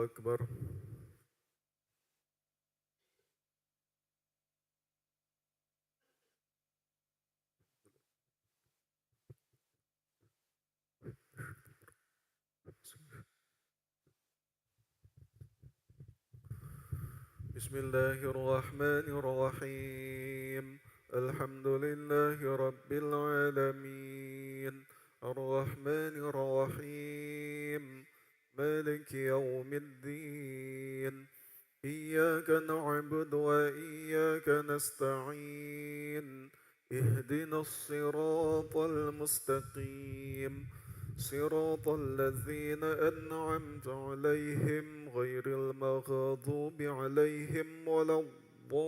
أكبر. بسم الله الرحمن الرحيم. الحمد لله رب العالمين، الرحمن الرحيم، مالك يوم الدين. إياك نعبد وإياك نستعين. اهدنا الصراط المستقيم، صراط الذين أنعمت عليهم غير المغضوب عليهم ولا الضالين.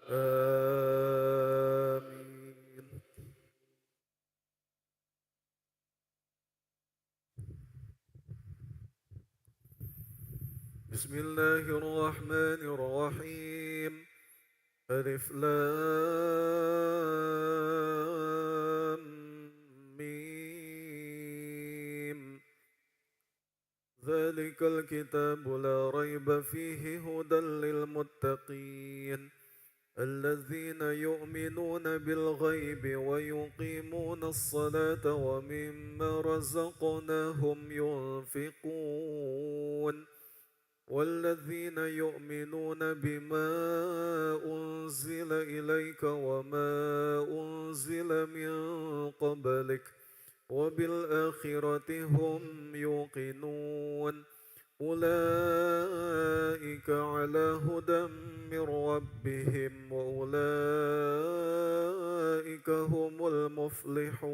آمين. بسم الله الرحمن الرحيم. ألف لام ميم. ذلك الكتاب لا ريب فيه هدى للمتقين الذين يؤمنون بالغيب ويقيمون الصلاة ومما رزقناهم ينفقون والذين يؤمنون بما أنزل إليك وما أنزل من قبلك وبالآخرة هم يوقنون أولئك على هدى من ربهم وأولئك هم المفلحون.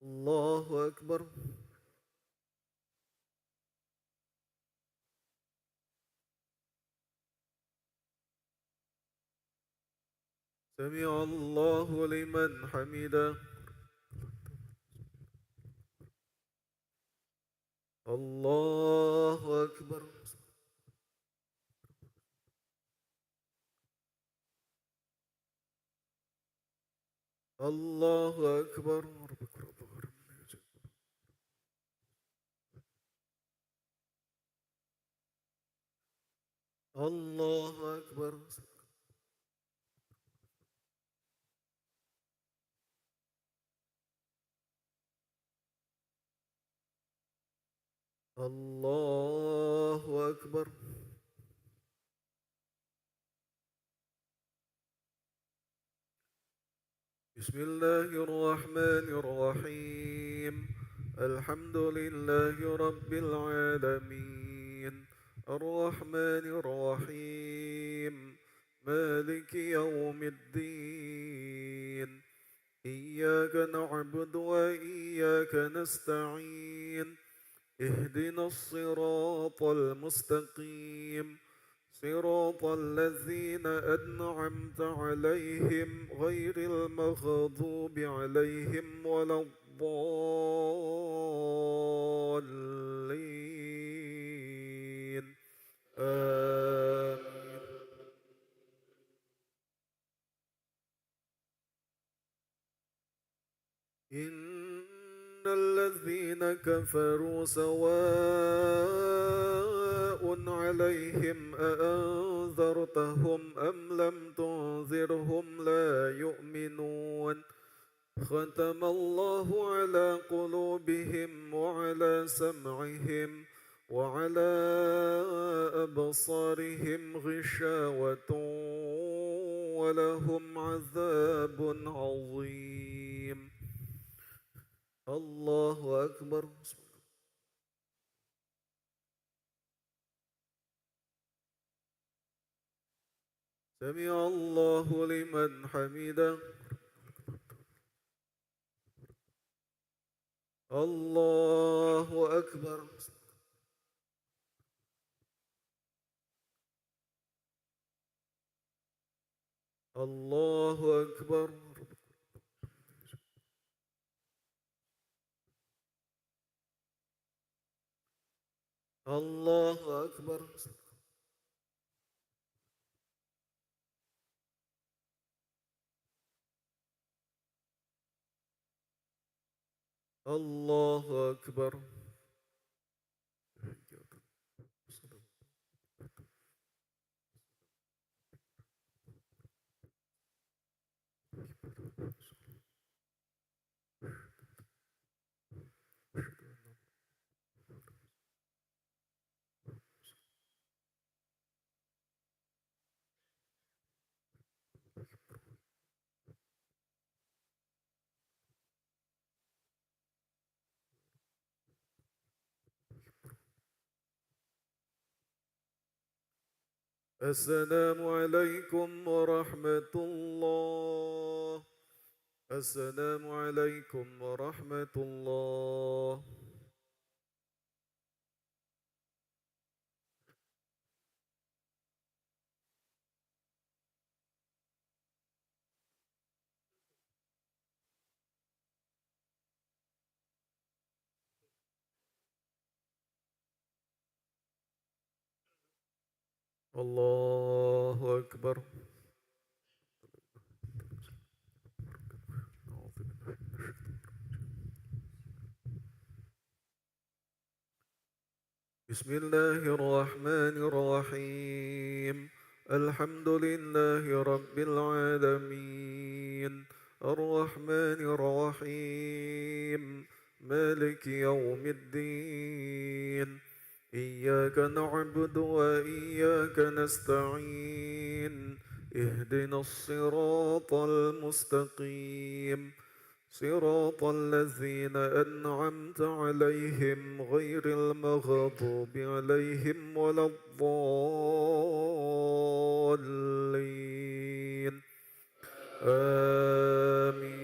الله أكبر. سمع الله لمن حمده. الله أكبر. الله أكبر. الله أكبر. الله أكبر. بسم الله الرحمن الرحيم. الحمد لله رب العالمين، الرحمن الرحيم، مالك يوم الدين. إياك نعبد وإياك نستعين. اهدنا الصراط المستقيم، صراط الذين أنعمت عليهم غير المغضوب عليهم ولا الضالين. آمين. إن الذين كفروا سواء عليهم أأنذرتهم أم لم تنذرهم لا يؤمنون. ختم الله على قلوبهم وعلى سمعهم وعلى أبصارهم غشاوة ولهم عذاب عظيم. الله أكبر. سمع الله لمن حمده. الله أكبر. الله أكبر. الله أكبر. الله أكبر. السلام عليكم ورحمة الله. السلام عليكم ورحمة الله. الله أكبر. بسم الله الرحمن الرحيم. الحمد لله رب العالمين، الرحمن الرحيم، مالك يوم الدين. إياك نعبد وإياك نستعين. اهدنا الصراط المستقيم، صراط الذين أنعمت عليهم غير المغضوب عليهم ولا الضالين. آمين.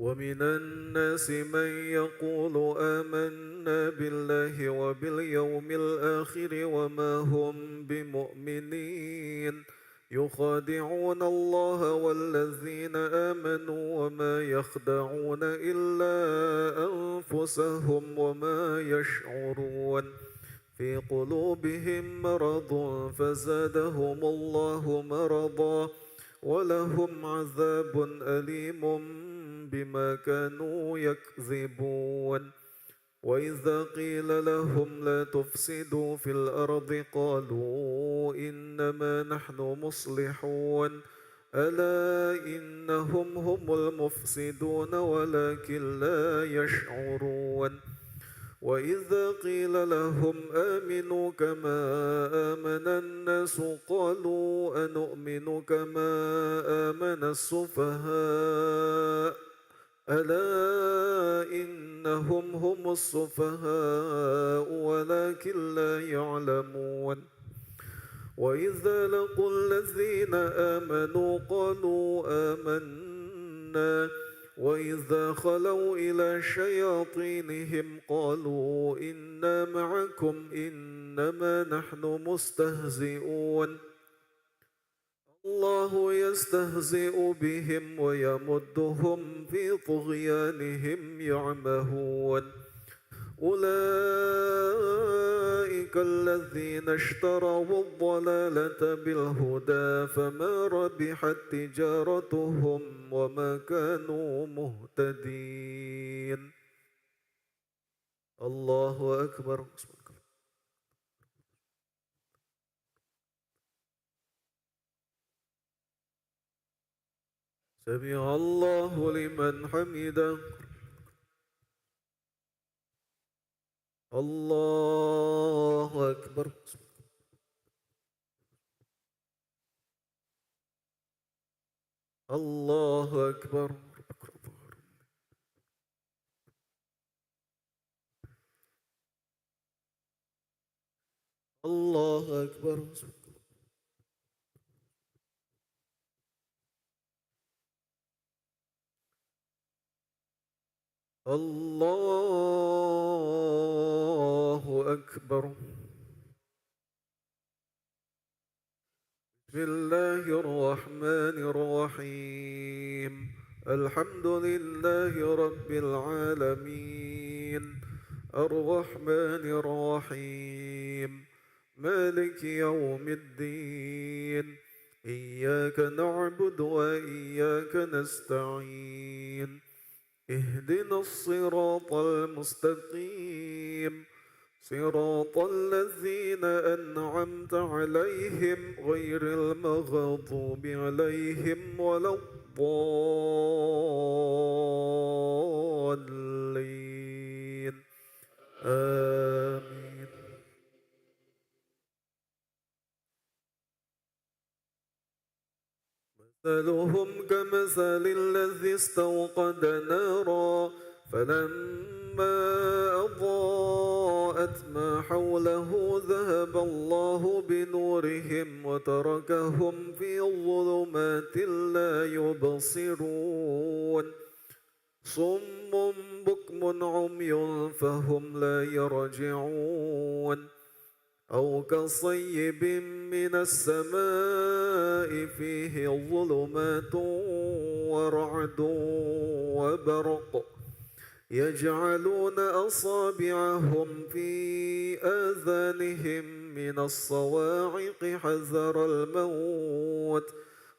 ومن الناس من يقول آمنا بالله وباليوم الآخر وما هم بمؤمنين، يخادعون الله والذين آمنوا وما يخدعون إلا أنفسهم وما يشعرون. في قلوبهم مرض فزادهم الله مرضا ولهم عذاب أليم بما كانوا يكذبون. وإذا قيل لهم لا تفسدوا في الأرض قالوا إنما نحن مصلحون. ألا إنهم هم المفسدون ولكن لا يشعرون. وإذا قيل لهم آمنوا كما آمن الناس قالوا أنؤمن كما آمن السفهاء. ألا إنهم هم السفهاء ولكن لا يعلمون. وإذا لقوا الذين آمنوا قالوا آمنا وإذا خلوا إلى شياطينهم قالوا إنا معكم إنما نحن مستهزئون. الله يستهزئ بهم ويمدهم في طغيانهم يعمهون. أولئك الذين اشتروا الضلالة بالهدى فما ربحت تجارتهم وما كانوا مهتدين. الله أكبر. سمع الله لمن حمده. الله أكبر. الله أكبر. الله أكبر. الله أكبر. بسم الله الرحمن الرحيم. الحمد لله رب العالمين، الرحمن الرحيم، مالك يوم الدين. إياك نعبد وإياك نستعين اهدنا الصراط المستقيم صراط الذين أنعمت عليهم غير المغضوب عليهم ولا الضالين آمين. مثلهم كمثل الذي استوقد نارا فلما أضاءت ما حوله ذهب الله بنورهم وتركهم في ظلمات لا يبصرون صم بكم عمي فهم لا يرجعون أو كصيب من السماء فيه ظلمات ورعد وبرق يجعلون أصابعهم في آذانهم من الصواعق حذر الموت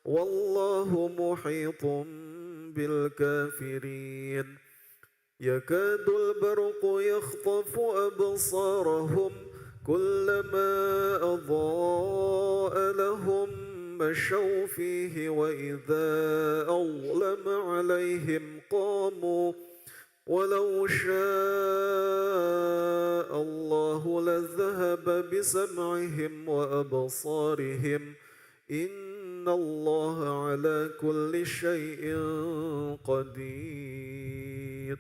والله محيط بالكافرين يكاد البرق يخطف أبصارهم كلما أضاء لهم مشوا فيه وإذا أظلم عليهم قاموا ولو شاء الله لذهب بسمعهم وأبصارهم إن الله على كل شيء قدير.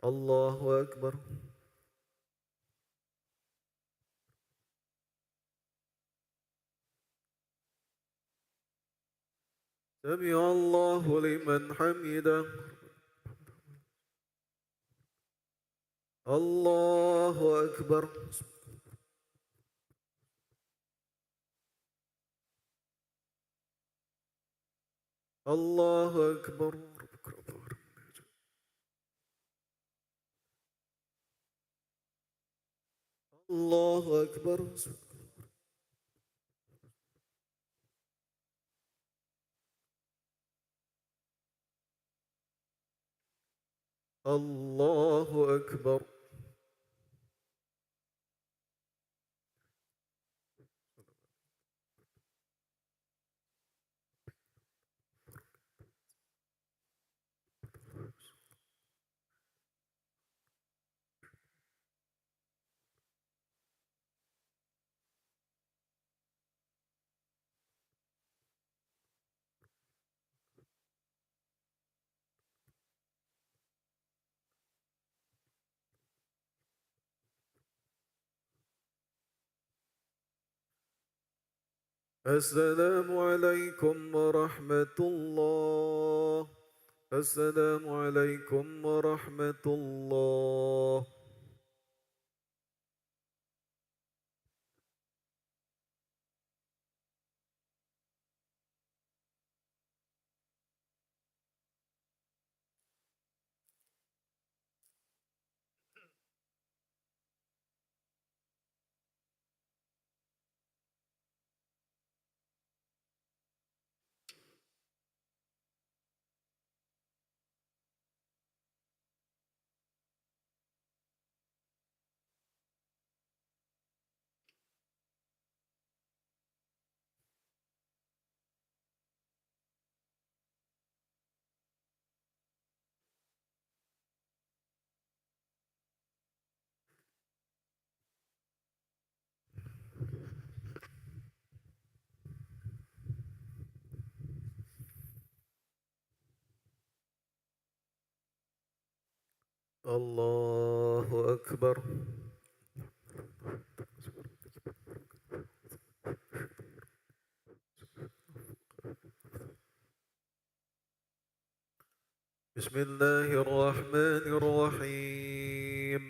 الله أكبر. سمع الله لمن حمده. الله أكبر. الله أكبر. الله أكبر. الله أكبر. السلام عليكم ورحمة الله. السلام عليكم ورحمة الله. الله أكبر. بسم الله الرحمن الرحيم.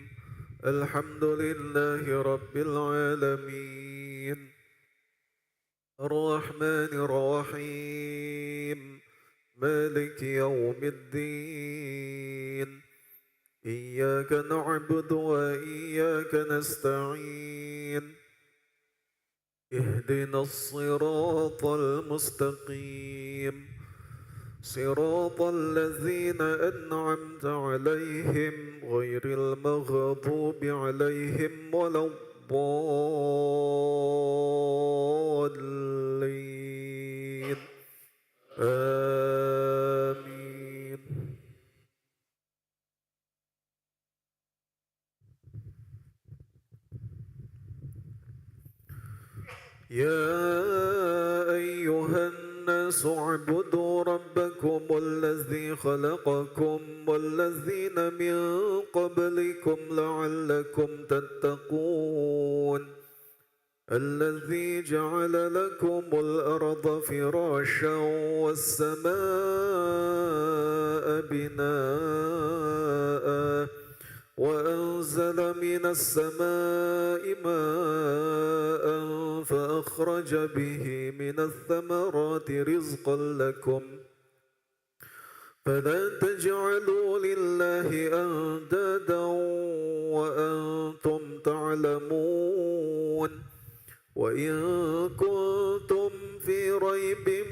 الحمد لله رب العالمين الرحمن الرحيم مالك يوم الدين إياك نعبد وإياك نستعين اهدنا الصراط المستقيم صراط الذين أنعمت عليهم غير المغضوب عليهم ولا الضالين آمين. يا أيها الناس اعبدوا ربكم الذي خلقكم والذين من قبلكم لعلكم تتقون الذي جعل لكم الأرض فراشا والسماء بناء وأنزل من السماء ماء فأخرج به من الثمرات رزقا لكم فلا تجعلوا لله أندادا وأنتم تعلمون وإن كنتم في ريب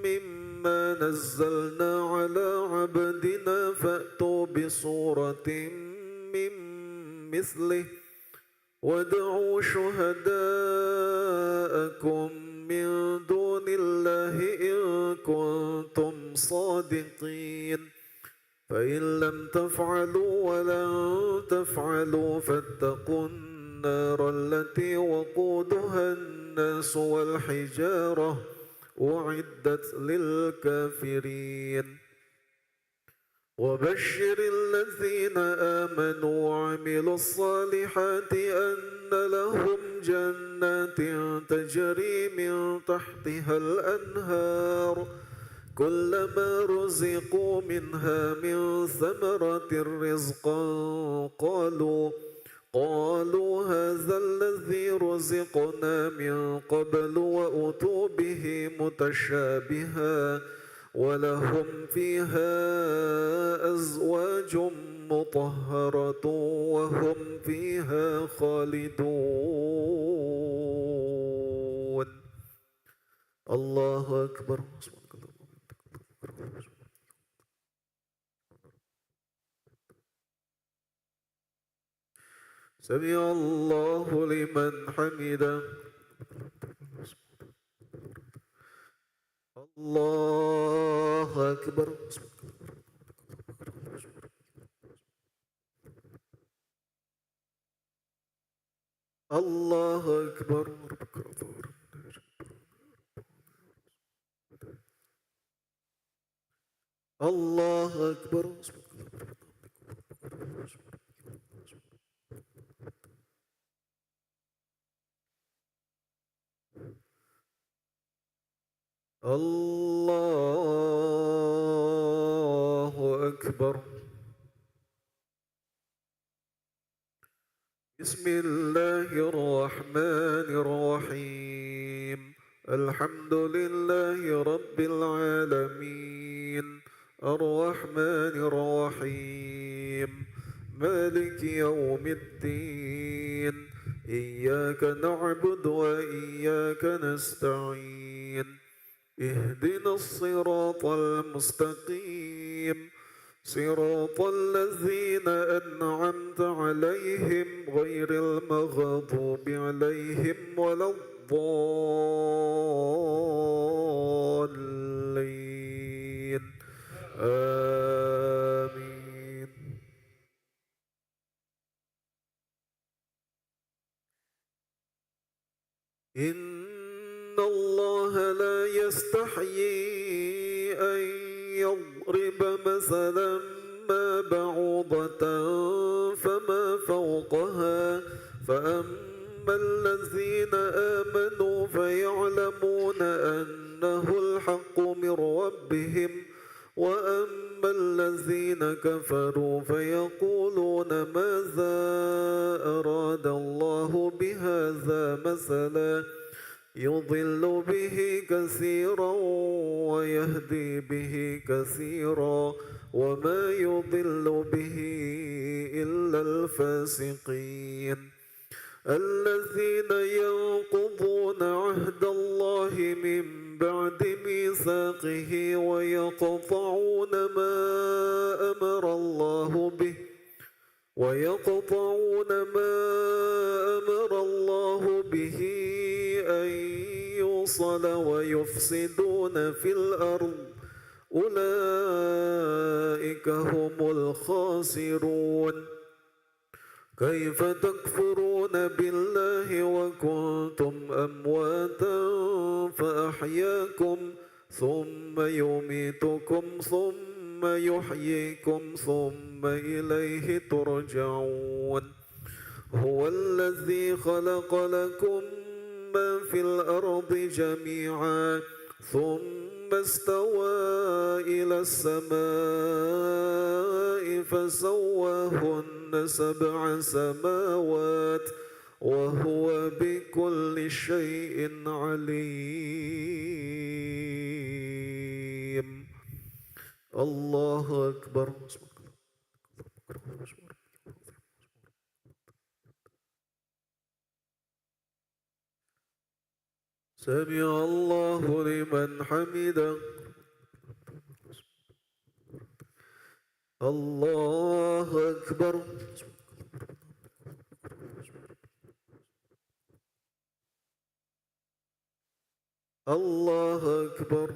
مما نزلنا على عبدنا فأتوا بصورة من مثله وادعوا شهداءكم من دون الله إن كنتم صادقين فإن لم تفعلوا ولن تفعلوا فاتقوا النار التي وقودها الناس والحجارة أعدت للكافرين وبشر الذين آمنوا وعملوا الصالحات أن لهم جنات تجري من تحتها الأنهار كلما رزقوا منها من ثمرة رزقا قالوا هذا الذي رزقنا من قبل وأتوا به متشابها ولهم فيها أزواج مطهرة وهم فيها خالدون. الله أكبر. سمع الله لمن حمده. الله أكبر. الله أكبر. الله أكبر. الله أكبر. بسم الله الرحمن الرحيم الحمد لله رب العالمين الرحمن الرحيم مالك يوم الدين إياك نعبد وإياك نستعين اهدنا الصراط المستقيم صراط الذين أنعمت عليهم غير المغضوب عليهم ولا الضالين آمين. إن الله لا يستحيي أن يضرب مثلا ما بعوضة فما فوقها فأما الذين آمنوا فيعلمون أنه الحق من ربهم وأما الذين كفروا فيقولون ماذا أراد الله بهذا مثلا يضل به كثيرا ويهدي به كثيرا وما يضل به إلا الفاسقين الذين ينقضون عهد الله من بعد ميثاقه ويقطعون ما أمر الله به أن يوصل ويفسدون في الأرض أولئك هم الخاسرون. كيف تكفرون بالله وكنتم أمواتا فأحياكم ثم يميتكم ثم يحييكم ثم إليه ترجعون. هو الذي خلق لكم ما في الأرض جميعا ثم استوى إلى السماء فسواهن 7 سماوات وهو بكل شيء عليم. الله أكبر. سمع الله لمن حمده. الله أكبر. الله أكبر.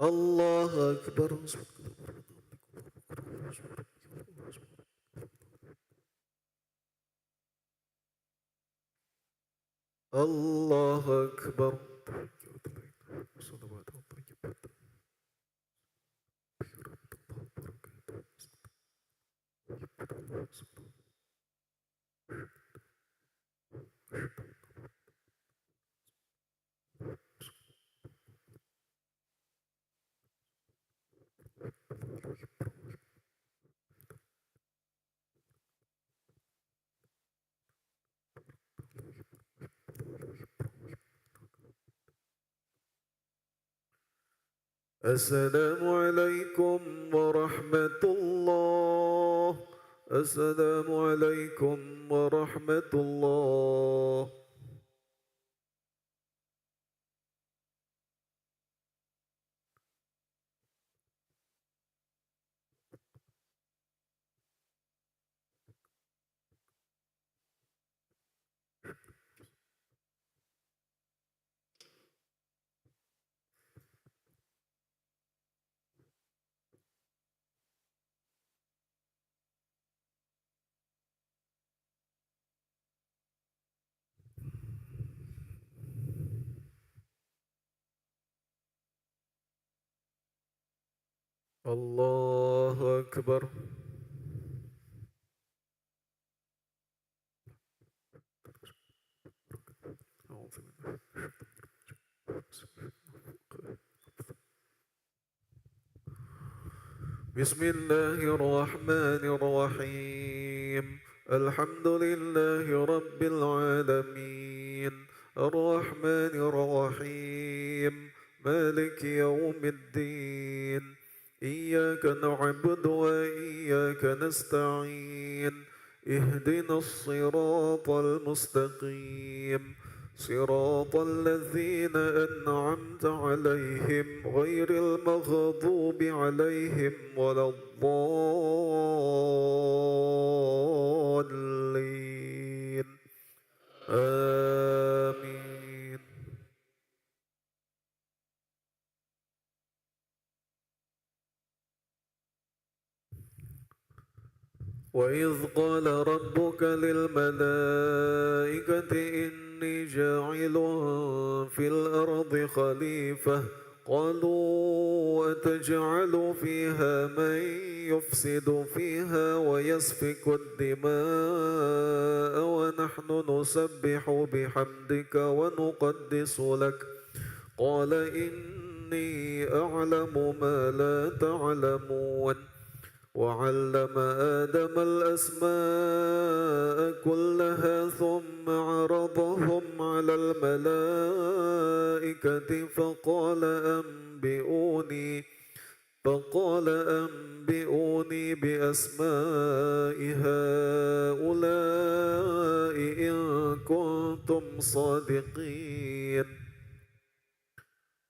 الله أكبر. الله أكبر. السلام عليكم ورحمة الله. السلام عليكم ورحمة الله. الله أكبر. بسم الله الرحمن الرحيم. الحمد لله رب العالمين الرحمن الرحيم مالك يوم الدين. إياك نعبد وإياك نستعين. اهدنا الصراط المستقيم صراط الذين أنعمت عليهم غير المغضوب عليهم ولا الضالين. آمين. وإذ قال ربك للملائكة إني جاعل في الأرض خليفة قالوا أتجعل فيها من يفسد فيها ويسفك الدماء ونحن نسبح بحمدك ونقدس لك قال إني أعلم ما لا تعلمون. وعلم آدم الأسماء كلها ثم عرضهم على الملائكة فقال فقال أنبئوني بأسماء هؤلاء إن كنتم صادقين.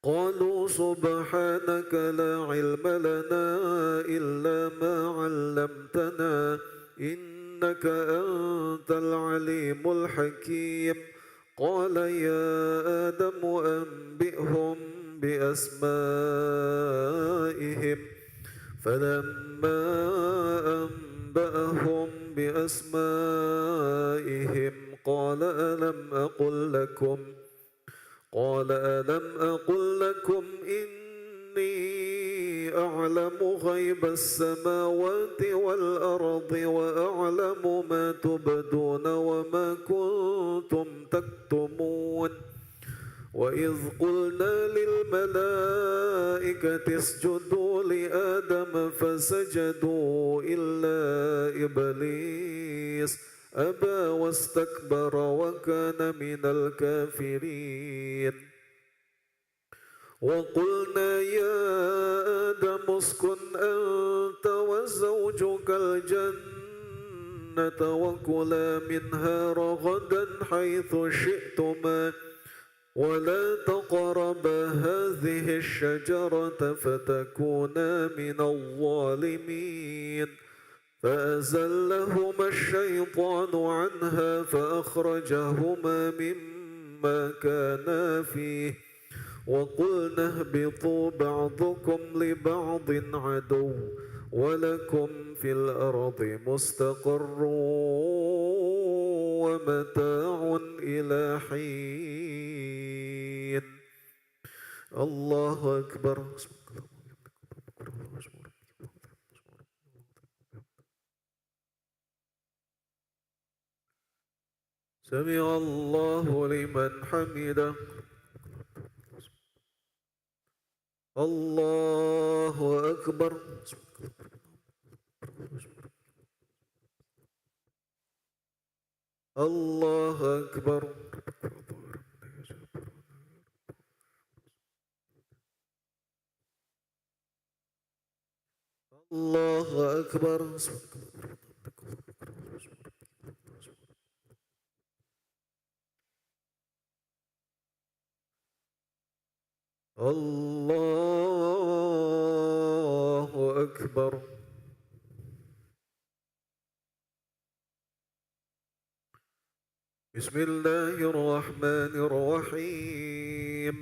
قالوا سبحانك لا علم لنا إلا ما علمتنا إنك أنت العليم الحكيم. قال يا آدم أنبئهم بأسمائهم. فلما أنبأهم بأسمائهم قال ألم أقل لكم إني أعلم غيب السماوات والأرض وأعلم ما تبدون وما كنتم تكتمون. وإذ قلنا للملائكة اسجدوا لآدم فسجدوا إلا إبليس أبى واستكبر وكان من الكافرين. وقلنا يا آدم اسكن أنت وزوجك الجنة وكلا منها رغدا حيث شئتما ولا تقربا هذه الشجرة فتكونا من الظالمين. فأزلهما الشيطان عنها فأخرجهما مما كانا فيه وقلنا اهبطوا بعضكم لبعض عدو ولكم في الأرض مستقر ومتاع إلى حين. الله أكبر. سمع الله لمن حمده. الله أكبر. الله أكبر. الله أكبر. الله أكبر. بسم الله الرحمن الرحيم.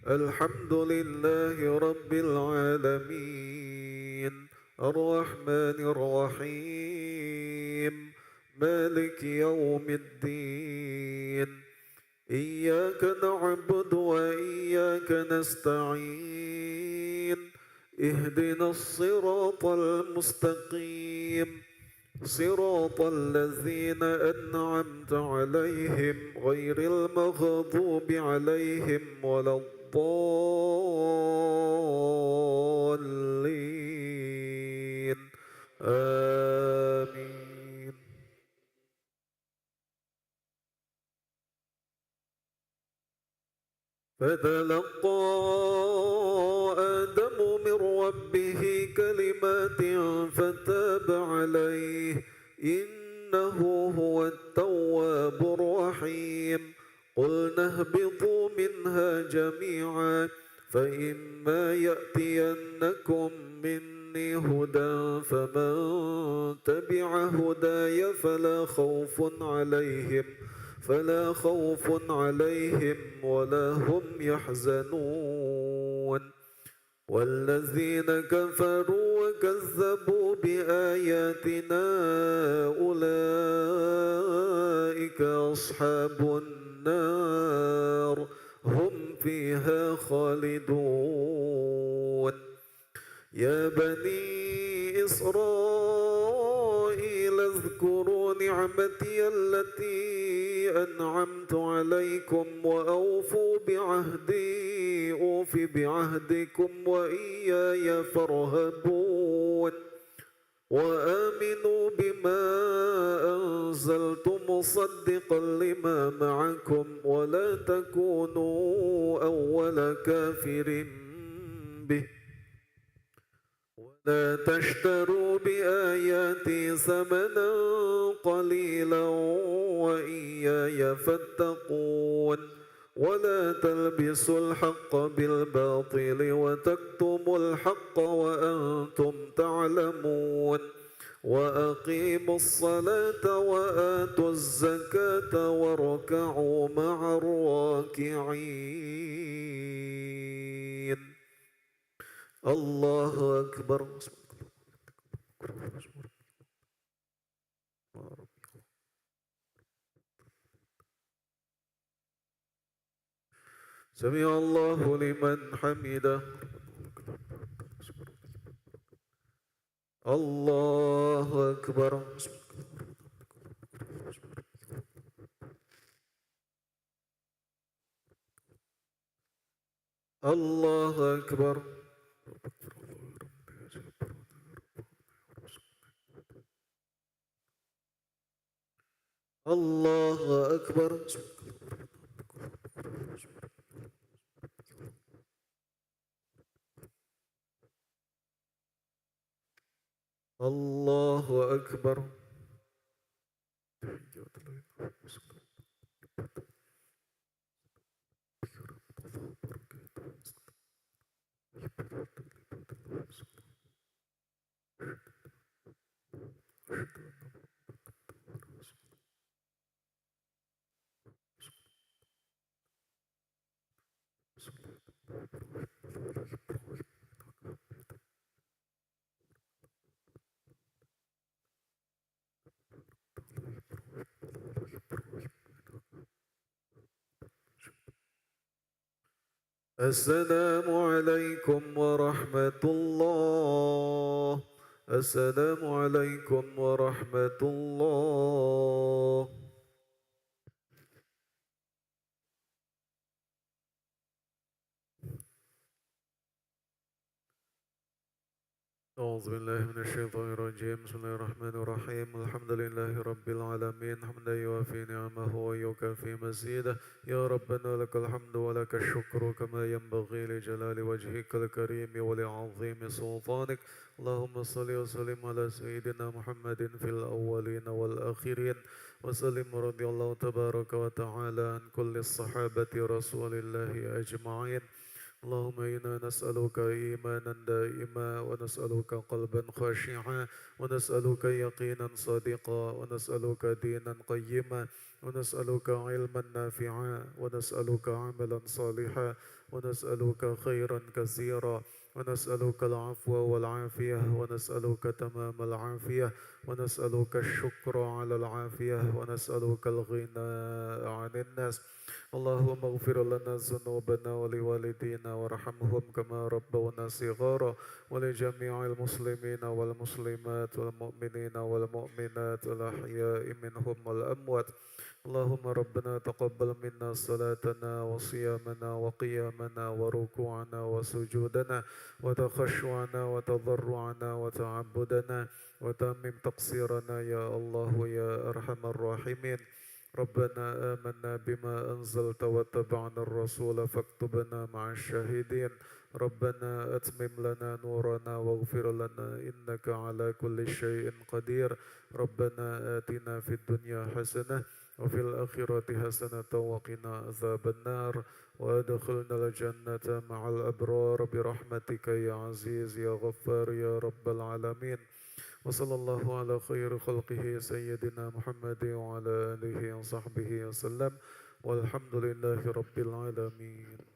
الحمد لله رب العالمين الرحمن الرحيم مالك يوم الدين. إياك نعبد وإياك نستعين. اهدنا الصراط المستقيم صراط الذين أنعمت عليهم غير المغضوب عليهم ولا الضالين آمين. فتلقى آدم من ربه كلمات فتاب عليه إنه هو التواب الرحيم. قلنا اهبطوا منها جميعا فإما يأتينكم مني هدى فمن تبع هداي فلا خوف عليهم ولا هم يحزنون. والذين كفروا وكذبوا بآياتنا أولئك أصحاب النار هم فيها خالدون. يا بني إسرائيل اذكروا نعمتي التي أنعمت عليكم وأوفوا بعهدي أوف بعهدكم وإياي فارهبون. وآمنوا بما أنزلت مصدقا لما معكم ولا تكونوا أول كافر به لا تشتروا بآياتي ثمنا قليلا وإياي فاتقون ولا تلبسوا الحق بالباطل وتكتموا الحق وأنتم تعلمون وأقيموا الصلاة وآتوا الزكاة واركعوا مع الراكعين. الله أكبر. سمع الله لمن حمده. الله أكبر. الله أكبر. الله أكبر. الله أكبر. السلام عليكم ورحمة الله. السلام عليكم ورحمة الله. أعوذ بالله من الشيطان الرجيم. بسم الله الرحمن الرحيم. الحمد لله رب العالمين حمدا يوافي نعمه ويكافي مزيده. يا ربنا لك الحمد ولك الشكر كما ينبغي لجلال وجهك الكريم ولعظيم سلطانك. اللهم صل وسلم على سيدنا محمد في الأولين والآخرين وسلم رضي الله تبارك وتعالى عن كل الصحابة رسول الله أجمعين. اللهم إنا نسألك إيمانا دائما ونسألك قلبا خاشعا ونسألك يقينا صادقا ونسألك دينا قيما ونسألك علما نافعا ونسألك عملا صالحا ونسألك خيرا كثيرا ونسألك العفو والعافية ونسألك تمام العافية ونسألك الشكر على العافية ونسألك الغنى عن الناس. اللهم اغفر لنا ذنوبنا ولوالدينا وارحمهم كما ربونا صغارا ولجميع المسلمين والمسلمات والمؤمنين والمؤمنات الأحياء منهم والأموات. اللهم ربنا تقبل منا صلاتنا وصيامنا وقيامنا وركوعنا وسجودنا وتخشعنا وتضرعنا وتعبدنا وتمم تقصيرنا يا الله يا أرحم الراحمين. ربنا آمنا بما أنزلت واتبعنا الرسول فاكتبنا مع الشاهدين. ربنا أتمم لنا نورنا واغفر لنا إنك على كل شيء قدير. ربنا آتنا في الدنيا حسنة وفي الآخرة حسنة وقنا عذاب النار وأدخلنا الجنة مع الأبرار برحمتك يا عزيز يا غفار يا رب العالمين. وصلى الله على خير خلقه سيدنا محمد وعلى آله وصحبه وسلم والحمد لله رب العالمين.